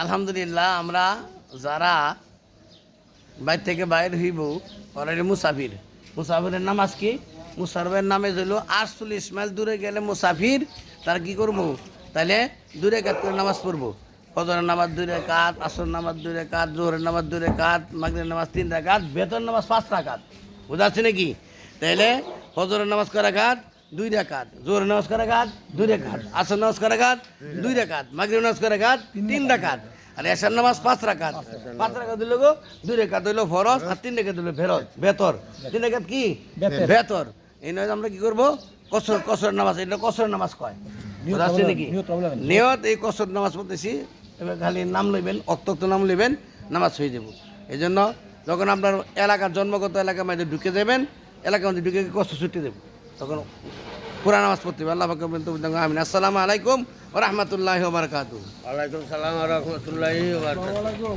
আলহামদুলিল্লাহ আমরা যারা বাইর থেকে বাইর হইব ওরা মুসাফির। মুসাফিরের নামাজ কি? মুসাফিরের নামে হইল 48 মাইল দূরে গেলে মুসাফির তারা কি করবো? তাহলে 2 রাকাত করে নামাজ পড়বো। ফজরের নামাজ 2 রাকাত, আসরের নামাজ 2 রাকাত, জোহরের নামাজ 2 রাকাত, মাগরিবের নামাজ 3 রাকাত, বেতন নামাজ 5 রাকাত। বুঝা যাচ্ছে নাকি? তাহলে ফজরের নামাজ কয় রাকাত? 2 রাকাত, জোহরের নামাজ কয় রাকাত? 2 রাকাত, আসরের নামাজ কয় রাকাত? 2 রাকাত, মাগরিবের নামাজ কয় রাকাত? 3 রাকাত, আর এশার নামাজ 5 রাকাত। 5 রাকাত দিল গো, 2 রাকাত হইল ফরজ আর 3 রাকাত হইল বেতর। 3 রাকাত কি? বেতর। এই নয় আমরা কি করবো? কসর নামাজ, এটা কসর নামাজ কয়। বুঝা যাচ্ছে নাকি? নিয়ত এই কসর নামাজ পড়তেছি, এবার খালি নাম লইবেন, অক্ত নাম লইবেন, নামাজ হয়ে যাব। এই জন্য যখন আপনার এলাকার জন্মগত এলাকার মধ্যে ঢুকে যাবেন, এলাকার মধ্যে ঢুকে কষ্ট ছুটি দেব, তখন পুরা নামাজ পড়তে হবে। আল্লাহ পাক আমিন। আসসালামু আলাইকুম ওয়া রাহমাতুল্লাহি ওয়া বারাকাতুহু। ওয়ালাইকুম সালাম ওয়া রাহমাতুল্লাহি ওয়া বারাকাতুহু।